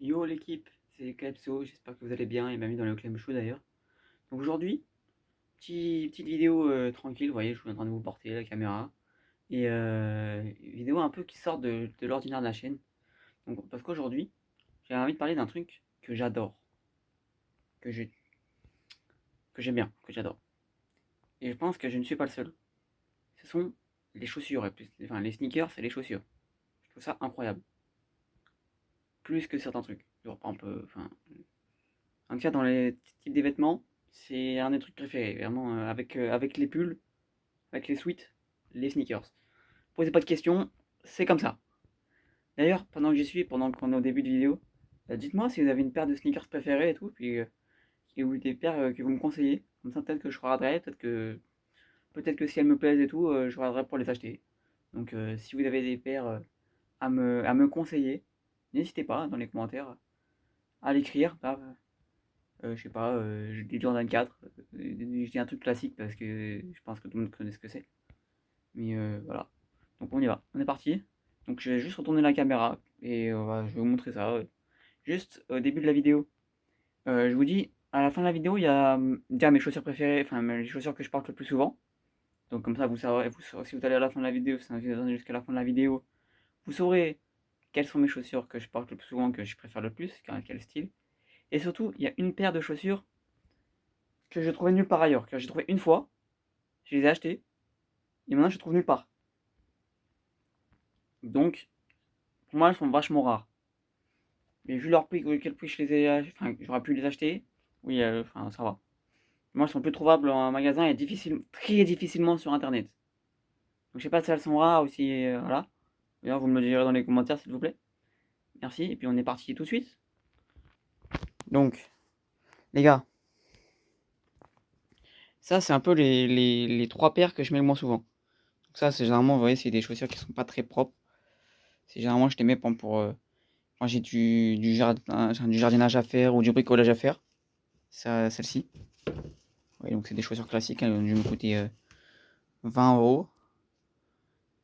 Yo l'équipe, c'est Calypso, j'espère que vous allez bien et bienvenue dans le Clem Show d'ailleurs. Donc aujourd'hui, petite vidéo tranquille, vous voyez, je suis en train de vous porter la caméra. Et vidéo un peu qui sort de l'ordinaire de la chaîne. Donc, parce qu'aujourd'hui, j'ai envie de parler d'un truc que j'adore, que j'ai- que j'aime bien, que j'adore. Et je pense que je ne suis pas le seul. Ce sont les chaussures, et plus, enfin les sneakers et les chaussures. Je trouve ça incroyable. Plus que certains trucs. Genre, par exemple, enfin, en tout cas, dans les types des vêtements, c'est un des trucs préférés. Vraiment, avec les pulls, avec les sweats, les sneakers. Posez pas de questions, c'est comme ça. D'ailleurs, pendant que j'y suis, pendant qu'on est au début de vidéo, dites-moi si vous avez une paire de sneakers préférées et tout, puis ou des paires que vous me conseillez. Comme ça, peut-être que je regarderai, peut-être que si elles me plaisent et tout, je regarderai pour les acheter. Donc, si vous avez des paires à me conseiller, n'hésitez pas dans les commentaires à l'écrire. Bah, je sais pas, je dis Jordan 4, je dis un truc classique parce que je pense que tout le monde connaît ce que c'est. Mais voilà. Donc on y va, on est parti. Donc je vais juste retourner la caméra et je vais vous montrer ça. Juste au début de la vidéo, je vous dis, à la fin de la vidéo, il y a déjà mes chaussures préférées, enfin les chaussures que je porte le plus souvent. Donc comme ça, vous saurez si vous allez à la fin de la vidéo, si vous attendez jusqu'à la fin de la vidéo, vous saurez quelles sont mes chaussures que je porte le plus souvent, que je préfère le plus, quel style. Et surtout, il y a une paire de chaussures que je trouvais nulle part ailleurs, que j'ai trouvé une fois, je les ai achetées, et maintenant je les trouve nulle part. Donc, pour moi, elles sont vachement rares. Mais vu leur prix, quel prix je les ai, enfin, j'aurais pu les acheter, oui, enfin, ça va. Moi, elles sont plus trouvables en magasin et très difficilement sur internet. Donc, je sais pas si elles sont rares ou si, voilà. D'ailleurs, vous me le direz dans les commentaires, s'il vous plaît. Merci, et puis on est parti tout de suite. Donc, les gars, ça, c'est un peu les trois paires que je mets le moins souvent. Donc, ça, c'est généralement, vous voyez, c'est des chaussures qui sont pas très propres. C'est généralement, je les mets quand j'ai du jardinage à faire ou du bricolage à faire. Ça, celle-ci. Ouais, donc c'est des chaussures classiques, elles ont dû me coûter 20 €.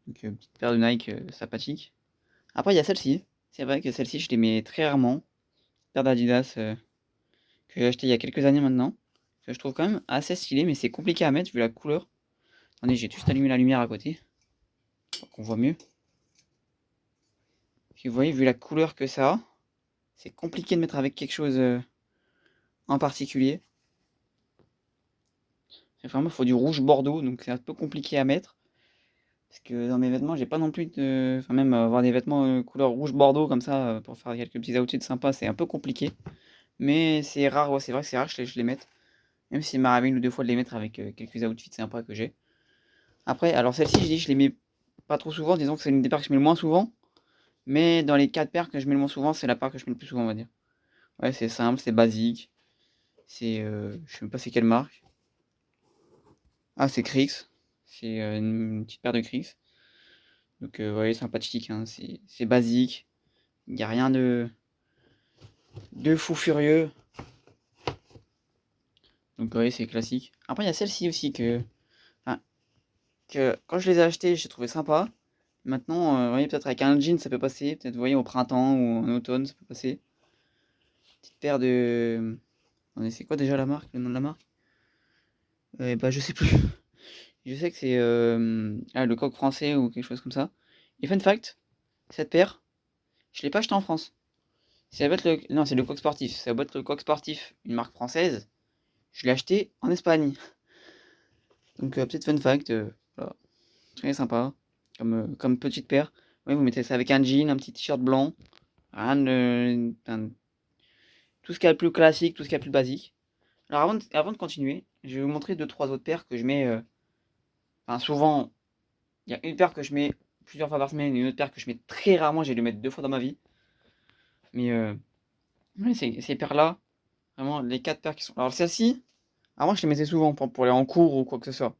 Donc petite paire de Nike sympathique. Après il y a celle-ci. C'est vrai que celle-ci je les mets très rarement. Paire d'Adidas que j'ai acheté il y a quelques années maintenant. Que je trouve quand même assez stylé, mais c'est compliqué à mettre vu la couleur. Attendez, j'ai juste allumé la lumière à côté pour qu'on voit mieux. Puis vous voyez, vu la couleur que ça a, c'est compliqué de mettre avec quelque chose en particulier. Vraiment, il faut du rouge bordeaux, donc c'est un peu compliqué à mettre. Parce que dans mes vêtements, j'ai pas non plus de. Enfin, même avoir des vêtements couleur rouge bordeaux comme ça pour faire quelques petits outfits sympas, c'est un peu compliqué. Mais c'est rare, ouais, c'est vrai que c'est rare que je les mette. Même si ça m'arrive une ou deux fois de les mettre avec quelques outfits sympas que j'ai. Après, alors celle-ci, je dis, je les mets pas trop souvent. Disons que c'est une des paires que je mets le moins souvent. Mais dans les quatre paires que je mets le moins souvent, c'est la paire que je mets le plus souvent, on va dire. Ouais, c'est simple, c'est basique. Je sais même pas c'est quelle marque. Ah, c'est Krix. C'est une petite paire de Krix. Donc, vous voyez, sympathique, hein. C'est basique. Il n'y a rien de fou furieux. Donc, vous voyez, c'est classique. Après, il y a celle-ci aussi enfin, que quand je les ai achetées, j'ai trouvé sympa. Maintenant, vous voyez, peut-être avec un jean, ça peut passer. Peut-être, vous voyez, au printemps ou en automne, ça peut passer. Petite paire de. Attendez, c'est quoi déjà la marque, le nom de la marque? Bah, je sais plus. Je sais que c'est le coq français ou quelque chose comme ça. Et fun fact, cette paire, je l'ai pas achetée en France. Non, c'est le coq sportif. Ça doit être le coq sportif, une marque française. Je l'ai acheté en Espagne. Donc, petite fun fact, voilà. Très sympa. Comme petite paire. Ouais, vous mettez ça avec un jean, un petit t-shirt blanc. Rien tout ce qu'il y a de plus classique, tout ce qu'il y a de plus basique. Alors, avant de continuer, je vais vous montrer deux, trois autres paires que je mets. Enfin, souvent, il y a une paire que je mets plusieurs fois par semaine et une autre paire que je mets très rarement. J'ai dû mettre deux fois dans ma vie. Mais, ouais, ces paires-là, vraiment, les quatre paires qui sont. Alors, celle-ci, avant, je les mettais souvent pour aller en cours ou quoi que ce soit.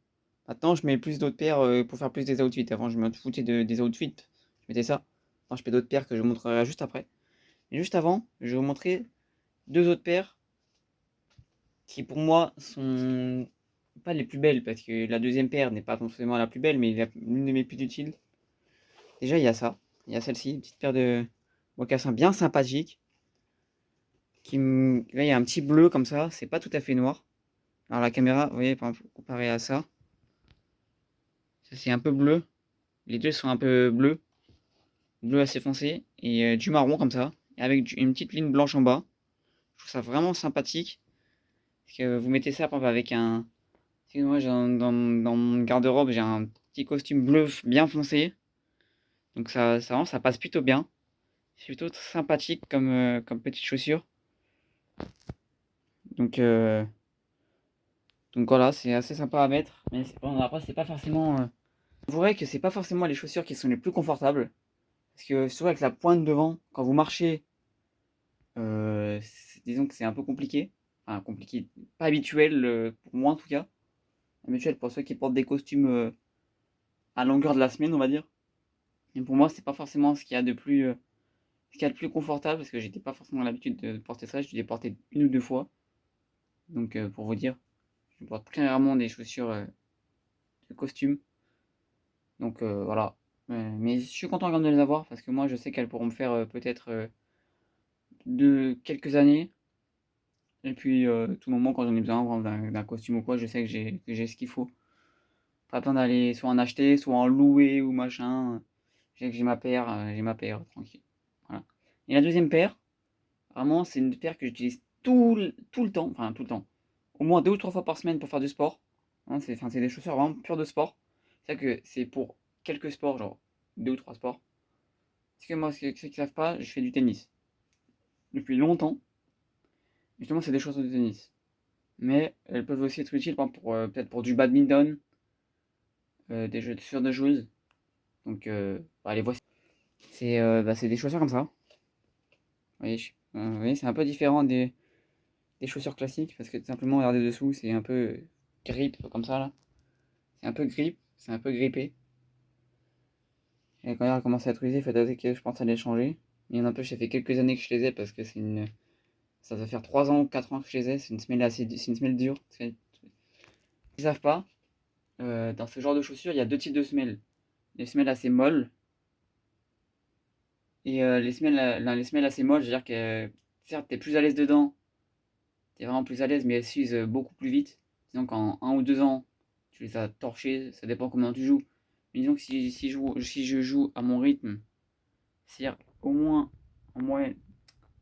Maintenant, je mets plus d'autres paires pour faire plus des outfits. Avant, je me foutais des outfits. Je mettais ça. Maintenant, je mets d'autres paires que je vous montrerai juste après. Mais juste avant, je vais vous montrer deux autres paires qui, pour moi, sont pas les plus belles. Parce que la deuxième paire n'est pas forcément la plus belle, mais l'une de mes plus utiles. Déjà, il y a ça. Il y a celle-ci, une petite paire de mocassins bien sympathique. Là, il y a un petit bleu comme ça, c'est pas tout à fait noir. Alors la caméra, vous voyez, par exemple, comparé à ça, ça c'est un peu bleu. Les deux sont un peu bleus, bleu assez foncé, et du marron comme ça, et avec une petite ligne blanche en bas. Je trouve ça vraiment sympathique. Parce que vous mettez ça par exemple, avec un. Si moi, dans mon garde-robe, j'ai un petit costume bleu bien foncé. Donc vraiment, ça passe plutôt bien. C'est plutôt sympathique comme petite chaussure. Donc, euh, donc voilà, c'est assez sympa à mettre. Mais bon, après, c'est pas forcément. Vous verrez que c'est pas forcément les chaussures qui sont les plus confortables. Parce que surtout avec la pointe devant, quand vous marchez, disons que c'est un peu compliqué. Enfin, compliqué, pas habituel pour moi en tout cas. Habituel pour ceux qui portent des costumes à longueur de la semaine, on va dire. Et pour moi, c'est pas forcément ce qu'il y a de plus, ce qu'il y a de plus confortable parce que j'étais pas forcément l'habitude de porter ça. Je l'ai porté une ou deux fois. Donc, pour vous dire, je porte très rarement des chaussures de costume. Donc, voilà. Mais je suis content quand même de les avoir parce que moi, je sais qu'elles pourront me faire peut-être de quelques années. Et puis, tout moment, quand j'en ai besoin, par exemple, d'un costume ou quoi, je sais que j'ai ce qu'il faut. Pas besoin d'aller soit en acheter, soit en louer ou machin. J'ai ma paire, tranquille. Voilà. Et la deuxième paire, vraiment, c'est une paire que j'utilise tout le temps, enfin tout le temps, au moins 2 ou 3 fois par semaine pour faire du sport. Hein, c'est des chaussures vraiment pures de sport. C'est-à-dire que c'est pour quelques sports, genre 2 ou 3 sports. Parce que moi, ceux qui ne savent pas, je fais du tennis depuis longtemps. Justement, c'est des chaussures de tennis. Mais elles peuvent aussi être utiles par exemple, pour peut-être pour du badminton, des chaussures de joueuse. Donc, les voici. C'est des chaussures comme ça. Vous voyez, c'est un peu différent des chaussures classiques parce que tout simplement, regardez dessous, c'est un peu grip comme ça là. C'est un peu grip, c'est un peu grippé. Et quand elles commencent à être usées, faites attention que je pense à les changer. Mais n'empêche, ça fait quelques années que je les ai parce que ça doit faire 3 ans ou 4 ans que je les ai. C'est une semelle dure. Si vous ne savent pas, dans ce genre de chaussures, il y a deux types de semelles. Les semelles assez molles et les semelles assez molles, je veux dire que certes, t'es plus à l'aise dedans, t'es vraiment plus à l'aise, mais elles s'usent beaucoup plus vite. Disons qu'en 1 ou 2 ans, tu les as torchées, ça dépend comment tu joues. Mais disons que si je joue à mon rythme, c'est-à-dire au moins, en moyenne,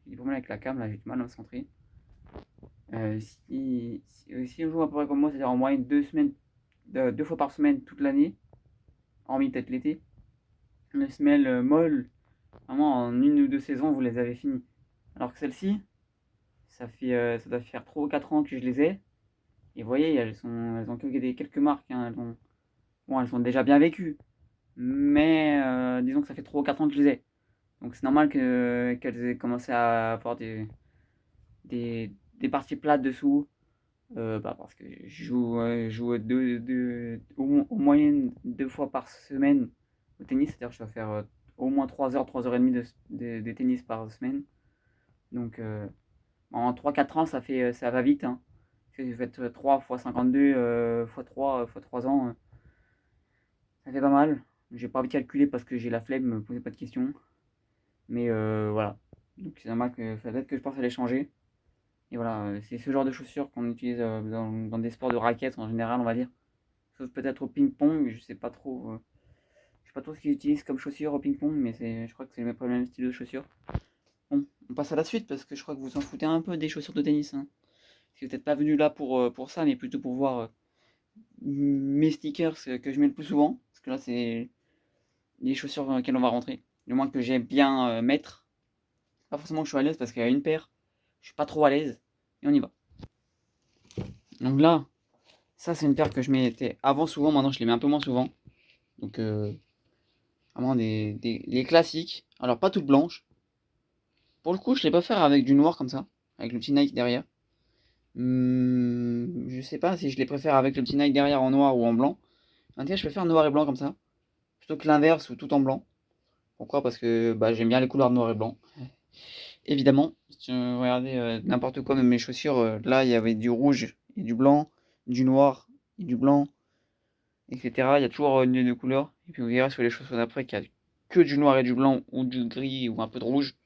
j'ai du problème avec la cam, là j'ai du mal à me centrer. Si on joue à peu près comme moi, c'est-à-dire en moyenne 2 semaines, 2 fois par semaine toute l'année, hormis peut-être l'été, les semelles molles, vraiment en 1 ou 2 saisons, vous les avez finies. Alors que celle-ci, ça doit faire 3 ou 4 ans que je les ai. Et vous voyez, elles ont quelques marques, hein, elles sont déjà bien vécues. Mais disons que ça fait 3 ou 4 ans que je les ai. Donc c'est normal qu'elles aient commencé à avoir des parties plates dessous. Parce que je joue au moyenne 2 fois par semaine au tennis. C'est-à-dire que je dois faire au moins 3 heures, 3 heures et demie de tennis par semaine. Donc en 3 4 ans, ça va vite. Hein. Si vous faites 3 fois 52 fois 3 fois 3 ans, ça fait pas mal. J'ai pas envie de calculer parce que j'ai la flemme, me posez pas de questions. Mais voilà. Donc c'est normal que peut-être que je pense à les changer. Et voilà, c'est ce genre de chaussures qu'on utilise dans des sports de raquettes en général, on va dire. Sauf peut-être au ping-pong, je sais pas trop ce qu'ils utilisent comme chaussures au ping-pong, mais je crois que c'est pas le même style de chaussures. Bon, on passe à la suite parce que je crois que vous en foutez un peu des chaussures de tennis. Hein. Si vous n'êtes pas venu là pour ça, mais plutôt pour voir mes sneakers que je mets le plus souvent. Parce que là, c'est les chaussures dans lesquelles on va rentrer. Du moins que j'aime bien mettre. Pas forcément que je suis à l'aise parce qu'il y a une paire, je suis pas trop à l'aise. Et on y va. Donc là, ça c'est une paire que je mettais avant souvent, maintenant je les mets un peu moins souvent. Donc vraiment les classiques. Alors pas toutes blanches. Pour le coup, je les préfère avec du noir comme ça, avec le petit Nike derrière. Je sais pas si je les préfère avec le petit Nike derrière en noir ou en blanc. En tout cas, je préfère noir et blanc comme ça, plutôt que l'inverse ou tout en blanc. Pourquoi? Parce que j'aime bien les couleurs noir et blanc. Évidemment, si vous regardez n'importe quoi, même mes chaussures, là il y avait du rouge et du blanc, du noir et du blanc, etc. Il y a toujours une ligne de couleurs. Et puis vous verrez sur les chaussures d'après qu'il y a que du noir et du blanc ou du gris ou un peu de rouge.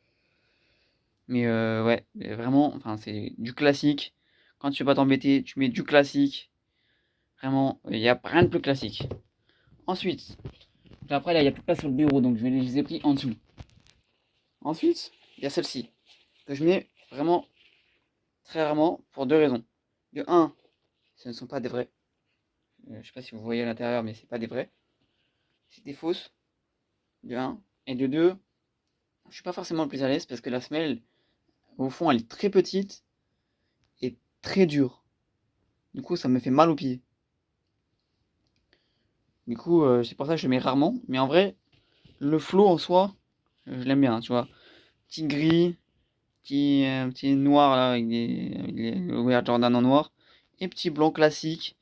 Mais ouais, vraiment, enfin, c'est du classique. Quand tu veux pas t'embêter, tu mets du classique. Vraiment, il y a rien de plus classique. Ensuite, après là, il n'y a plus de place sur le bureau, donc je les ai pris en dessous. Ensuite, il y a celle-ci, que je mets vraiment très rarement pour deux raisons. De un, ce ne sont pas des vrais. Je sais pas si vous voyez à l'intérieur, mais c'est pas des vrais. C'est des fausses, de un. Et de deux, je suis pas forcément le plus à l'aise parce que la semelle, au fond, elle est très petite et très dure. Du coup, ça me fait mal aux pieds. Du coup, c'est pour ça que je le mets rarement. Mais en vrai, le flow en soi, je l'aime bien, tu vois. Petit gris, petit noir là, avec le Air Jordan en noir. Et petit blanc classique.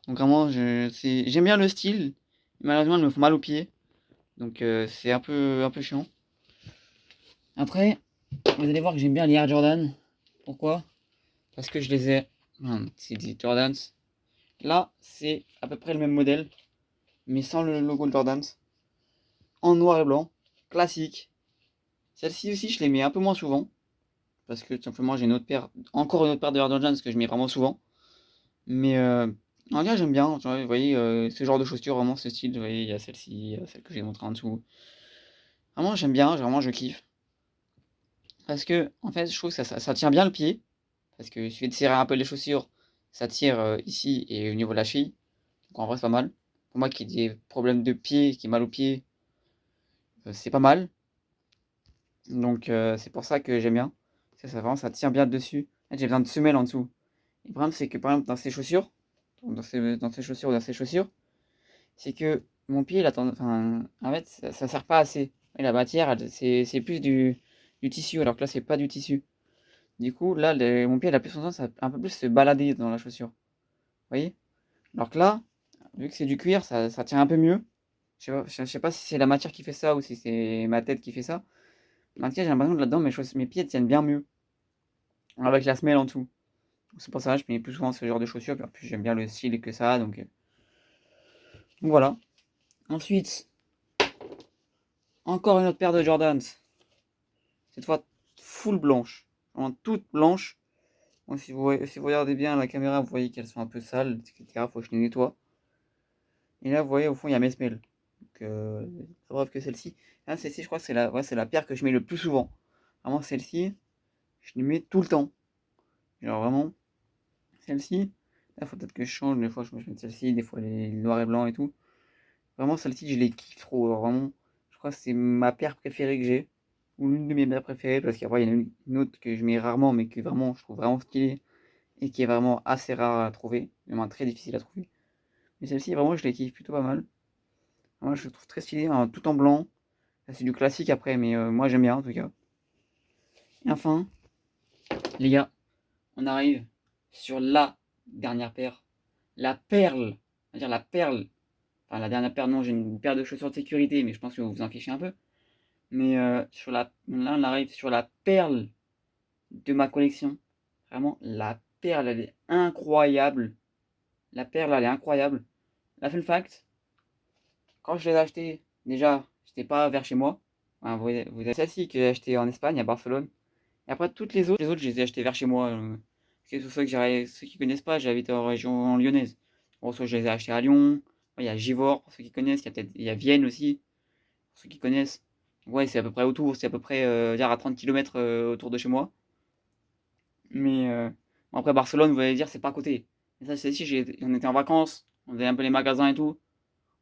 Donc vraiment, j'aime bien le style. Malheureusement, il me fait mal aux pieds. Donc c'est un peu chiant. Après, vous allez voir que j'aime bien les Air Jordan. Pourquoi? Parce que je les ai. C'est des Jordans. Là, c'est à peu près le même modèle, mais sans le logo Jordans. En noir et blanc. Classique. Celle-ci aussi, je les mets un peu moins souvent. Parce que tout simplement, j'ai encore une autre paire de Air Jordans que je mets vraiment souvent. Mais en vrai, j'aime bien. Tu vois, vous voyez, ce genre de chaussures, vraiment ce style. Vous voyez, il y a celle-ci, il y a celle que j'ai montrée en dessous. Vraiment, j'aime bien. Vraiment, je kiffe. Parce que, en fait, je trouve que ça tient bien le pied. Parce que il suffit de serrer un peu les chaussures, ça tire ici et au niveau de la cheville. Donc en vrai, c'est pas mal. Pour moi qui ai des problèmes de pied, qui ai mal aux pieds, c'est pas mal. Donc c'est pour ça que j'aime bien. Vraiment, ça tient bien dessus. En fait, j'ai besoin de semelles en dessous. Et le problème, c'est que par exemple, dans ces chaussures, dans ces chaussures ou dans ces chaussures, c'est que mon pied, il attend, enfin, en fait, ça sert pas assez. Et la matière, c'est plus du tissu, alors que là, c'est pas du tissu. Du coup, là, mon pied, il a plus tendance à un peu plus se balader dans la chaussure. Vous voyez? Alors que là, vu que c'est du cuir, ça tient un peu mieux. Je sais pas si c'est la matière qui fait ça ou si c'est ma tête qui fait ça. Mais en tout cas, j'ai l'impression que là-dedans, mes pieds tiennent bien mieux. Avec la semelle en dessous. C'est pour ça que je mets plus souvent ce genre de chaussures. Puis en plus, j'aime bien le style que ça. Donc voilà. Ensuite, encore une autre paire de Jordans. Cette fois, full blanche. Vraiment toute blanche. Bon, si vous regardez bien la caméra, vous voyez qu'elles sont un peu sales, etc. Faut que je les nettoie. Et là, vous voyez, au fond, il y a mes semelles. Donc, la preuve que celle-ci. Ah, celle-ci, je crois que c'est la paire que je mets le plus souvent. Vraiment, celle-ci, je les mets tout le temps. Genre, vraiment, celle-ci. Là, faut peut-être que je change. Des fois, je mets celle-ci, des fois, les noirs et blancs et tout. Vraiment, celle-ci, je les kiffe trop. Alors, vraiment, je crois que c'est ma paire préférée que j'ai. Ou l'une de mes paires préférées. Parce qu'après, il y en a une autre que je mets rarement, mais que vraiment, je trouve vraiment stylée. Et qui est vraiment assez rare à trouver. Vraiment très difficile à trouver. Mais celle-ci, vraiment, je les kiffe plutôt pas mal. Moi, je le trouve très stylé, hein, tout en blanc. C'est du classique après, mais moi j'aime bien en tout cas. Et enfin, les gars, on arrive sur la dernière paire. La perle. On va dire la perle. Enfin, la dernière paire, non, j'ai une paire de chaussures de sécurité, mais je pense que vous vous en fichez un peu. Mais là, on arrive sur la perle de ma collection. Vraiment, la perle, elle est incroyable. La perle, elle est incroyable. La fun fact, quand je l'ai achetée, déjà, j'étais pas vers chez moi. Enfin, vous avez celle-ci que j'ai achetée en Espagne, à Barcelone. Et après, toutes les autres, je les ai achetées vers chez moi. Parce que ceux qui connaissent pas, j'habite en région lyonnaise. Bon, soit je les ai achetées à Lyon. Il y a Givors, pour ceux qui connaissent. Il y a Vienne aussi, pour ceux qui connaissent. Ouais, c'est à peu près autour. C'est à peu près dire à 30 km autour de chez moi. Mais bon, après, Barcelone, vous allez dire, c'est pas à côté. Et ça, c'est ici, on était en vacances. On faisait un peu les magasins et tout.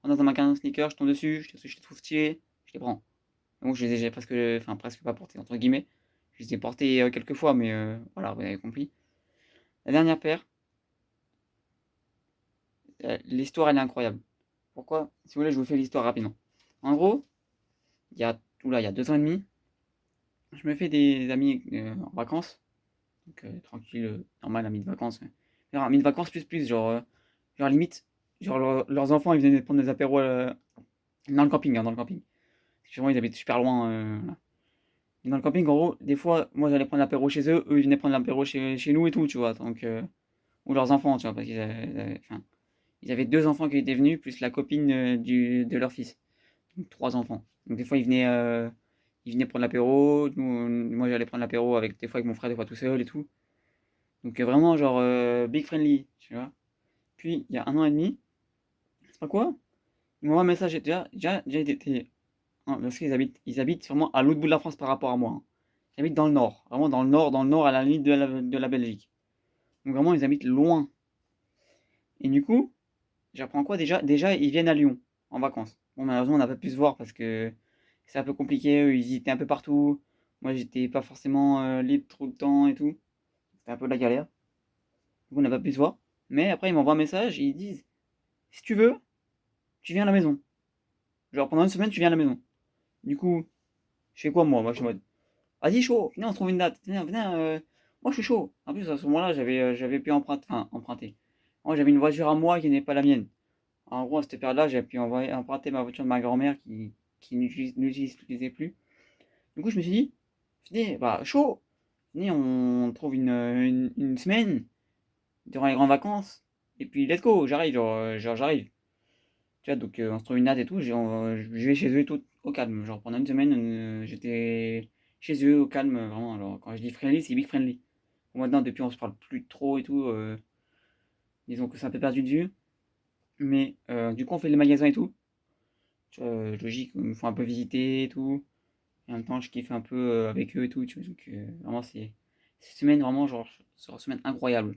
On est dans un magasin de sneakers, je tombe dessus. Je les trouve stylés. Je les prends. Donc, j'ai presque pas portés, entre guillemets. Je les ai portés quelques fois, mais voilà, vous avez compris. La dernière paire, l'histoire elle est incroyable. Pourquoi? Si vous voulez, je vous fais l'histoire rapidement. En gros, il y a 2 ans et demi, je me fais des amis en vacances. Donc tranquille, normal, amis de vacances. Alors, amis de vacances plus, genre limite, genre leurs enfants ils venaient prendre des apéros dans le camping, hein, dans le camping. Parce que souvent ils habitent super loin. Voilà. Et dans le camping, en gros, des fois, moi j'allais prendre l'apéro chez eux, eux ils venaient prendre l'apéro chez nous et tout, tu vois. Donc, ou leurs enfants, tu vois, parce enfin, ils avaient 2 enfants qui étaient venus, plus la copine de leur fils. Donc 3 enfants. Donc des fois, Ils venaient prendre l'apéro, moi j'allais prendre l'apéro avec des fois avec mon frère, des fois tout seul et tout. Donc vraiment genre big friendly, tu vois. Puis il y a 1 an et demi, c'est pas quoi? Ils m'envoient un message déjà parce qu'ils habitent sûrement à l'autre bout de la France par rapport à moi, hein. Ils habitent dans le nord, vraiment dans le nord à la limite de la Belgique. Donc vraiment ils habitent loin. Et du coup, j'apprends quoi déjà ils viennent à Lyon en vacances. Bon malheureusement on n'a pas pu se voir parce que c'est un peu compliqué, eux ils étaient un peu partout. Moi j'étais pas forcément libre trop de temps et tout. C'était un peu la galère. Du coup on n'a pas pu se voir. Mais après ils m'envoient un message et ils disent si tu veux, tu viens à la maison. Genre pendant 1 semaine tu viens à la maison. Du coup, je fais quoi moi je suis en mode vas-y chaud, viens on se trouve une date. Viens, moi je suis chaud. En plus à ce moment-là j'avais pu emprunter. Moi j'avais une voiture à moi qui n'est pas la mienne. En gros, à cette période-là, j'ai pu emprunter ma voiture de ma grand-mère qui n'utilisait plus. Du coup, je me suis dit, bah, chaud. Venez, on trouve une semaine durant les grandes vacances. Et puis, let's go, j'arrive, genre, j'arrive. Tu vois, donc on se trouve une date et tout. Je vais chez eux et tout au calme. Genre, pendant 1 semaine, j'étais chez eux au calme, vraiment. Alors, quand je dis friendly, c'est big friendly. Bon, maintenant, depuis, on se parle plus trop et tout. Disons que c'est un peu perdu de vue. Mais du coup, on fait les magasins et tout. Tu vois, logique, ils me font un peu visiter et tout. Et en même temps, je kiffe un peu avec eux et tout. Tu vois, donc, vraiment, c'est une semaine vraiment, genre, c'est une semaine incroyable.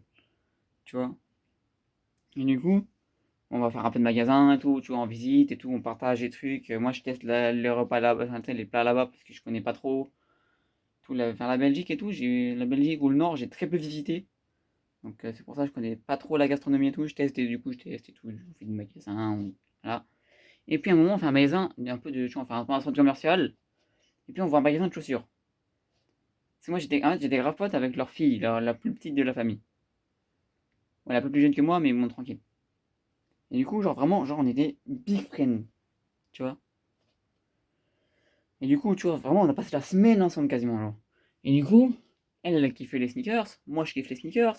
Tu vois. Et du coup, on va faire un peu de magasin et tout, tu vois, en visite et tout, on partage des trucs. Moi, je teste les repas là-bas, enfin, tu sais, les plats là-bas parce que je connais pas trop. Tout enfin, la Belgique et tout, la Belgique ou le Nord, j'ai très peu visité. Donc, c'est pour ça que je connais pas trop la gastronomie et tout. Je teste et du coup, je teste et tout. Je fais du magasin, voilà. Et puis, à un moment, on fait un magasin, un peu de, tu vois, on fait un centre commercial. Et puis, on voit un magasin de chaussures. C'est moi, j'étais grave pote avec leur fille, la plus petite de la famille. Ouais, elle est un peu plus jeune que moi, mais bon, tranquille. Et du coup, genre vraiment, genre on était big friends, tu vois. Et du coup, tu vois, vraiment, on a passé la semaine ensemble quasiment, genre. Et du coup, elle a kiffé les sneakers, moi je kiffe les sneakers.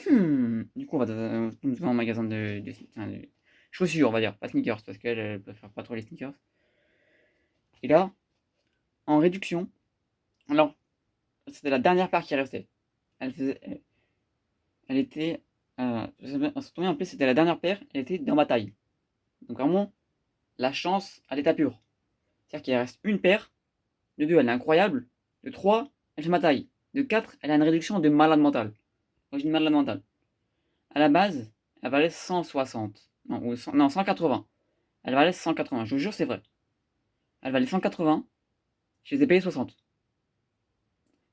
Du coup, on va dans un magasin enfin, de chaussures, on va dire, pas sneakers, parce qu'elle elle préfère pas trop les sneakers. Et là, en réduction, alors, c'était la dernière paire qui restait. Elle était, on se souvient en plus, c'était la dernière paire, elle était dans ma taille. Donc vraiment, la chance à l'état pur. C'est-à-dire qu'il reste une paire. De 2, elle est incroyable. De 3, elle fait ma taille. De 4, elle a une réduction de malade mental. Moi, j'ai une malade mentale. À la base, elle valait 160. Non, non, 180. Elle valait 180. Je vous jure, c'est vrai. Elle valait 180. Je les ai payés 60.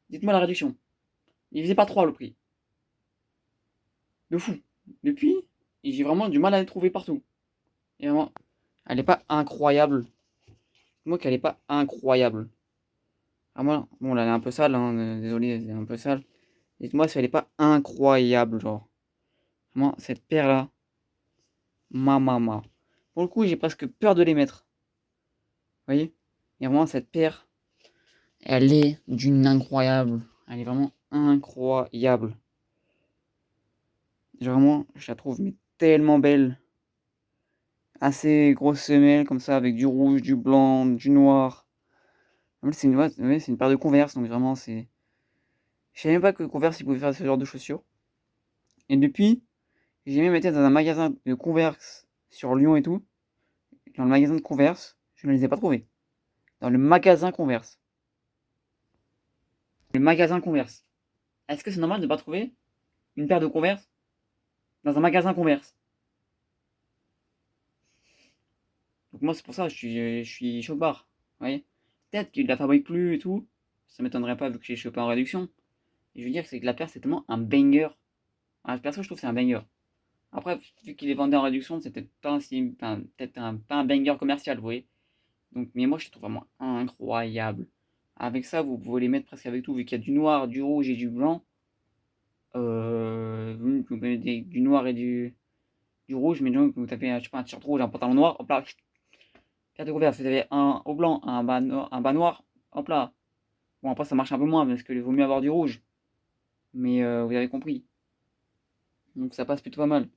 Dites-moi la réduction. Divisé par 3 le prix. De fou. Depuis, j'ai vraiment du mal à les trouver partout. Et vraiment, elle n'est pas incroyable. Moi qu'elle n'est pas incroyable. Ah moi, bon là elle est un peu sale, hein, désolé, elle est un peu sale. Dites-moi si elle est pas incroyable, genre. Vraiment, cette paire-là, ma. Pour le coup, j'ai presque peur de les mettre. Vous voyez? Et vraiment, cette paire, elle est d'une incroyable. Elle est vraiment incroyable. Vraiment, je la trouve mais tellement belle. Assez grosse semelle, comme ça, avec du rouge, du blanc, du noir. En plus, c'est une paire de Converse, donc vraiment, c'est. Je savais même pas que Converse, ils pouvaient faire ce genre de chaussures. Et depuis, j'ai même été dans un magasin de Converse sur Lyon et tout. Dans le magasin de Converse, je ne les ai pas trouvés. Dans le magasin Converse. Le magasin Converse. Est-ce que c'est normal de ne pas trouver une paire de Converse dans un magasin Converse? Donc moi c'est pour ça je suis chaud barre. Vous voyez? Peut-être qu'il ne la fabrique plus et tout. Ça m'étonnerait pas vu que j'ai chopé en réduction. Et je veux dire c'est que la paire c'est tellement un banger. Ah, perso je trouve que c'est un banger. Après, vu qu'il est vendu en réduction, c'est peut-être pas pas un banger commercial, vous voyez. Donc, mais moi je le trouve vraiment incroyable. Avec ça, vous pouvez les mettre presque avec tout, vu qu'il y a du noir, du rouge et du blanc. Vous mettez du noir et du rouge, mais donc vous tapez je sais pas, un t-shirt rouge, un pantalon noir, hop là, carte de couvert, vous avez un au blanc, un bas noir, hop là. Bon, après ça marche un peu moins parce que vaut mieux avoir du rouge, mais vous avez compris. Donc ça passe plutôt pas mal.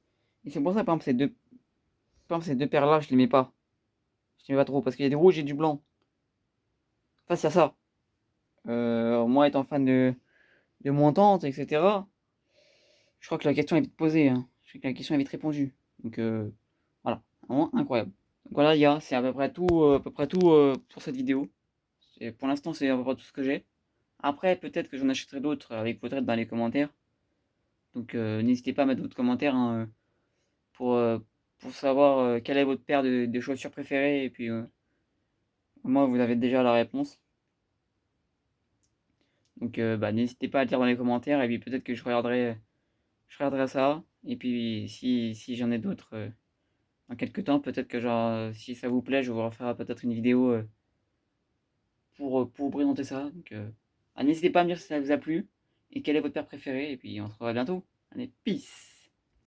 Et c'est pour ça, par exemple, ces deux paires là, je les mets pas. Je les mets pas trop parce qu'il y a du rouge et du blanc. face à ça. Moi étant fan de mon tante, etc., je crois que la question est vite posée, hein. Je crois que la question est vite répondue. Donc voilà, vraiment incroyable. Donc voilà les gars, c'est à peu près tout pour cette vidéo. Pour l'instant, c'est à peu près tout ce que j'ai. Après, peut-être que j'en achèterai d'autres avec votre aide dans les commentaires. Donc n'hésitez pas à mettre votre commentaire, hein, pour, euh, pour savoir quelle est votre paire de chaussures préférée. Et puis moi, vous avez déjà la réponse. Donc bah, n'hésitez pas à le dire dans les commentaires. Et puis peut-être que je regarderai ça. Et puis si j'en ai d'autres dans quelques temps, peut-être que genre, si ça vous plaît, je vous referai peut-être une vidéo pour vous présenter ça. Donc n'hésitez pas à me dire si ça vous a plu et quelle est votre paire préférée. Et puis on se revoit bientôt. Allez, peace!